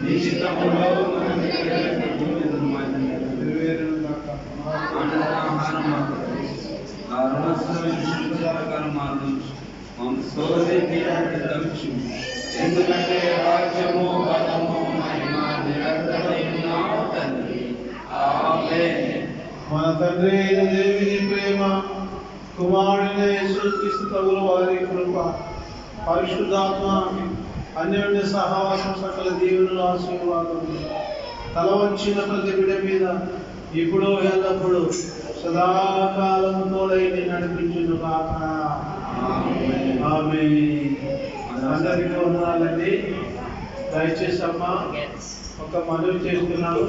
నీ చిత్తములో ఆహారం మాకు ఆ రుణస్థలం మాకు సోదరి తీరాన్ని తలుచు. ఎందుకంటే రాజ్యము బలము మహిమ నిరంతరమున్నావు తండ్రి. ఆమేన్. మన తండ్రి అయిన దేవుని ప్రేమ, కుమారుడైన యేసుక్రీస్తు ప్రభుల వారి కృప, పరిశుద్ధాత్మ అన్యోన్య సహవాసం, సకల దీవెనలు, ఆశీర్వాదములు తల వంచిన ప్రతి బిడ్డ మీద ఇప్పుడు ఎల్లప్పుడు సదాకాలం తోడై నడిపించును గాక. ఆమేన్. అందరికీ వందనాలండి. దయచేసి అమ్మ ఒక మనవి చేస్తున్నాను.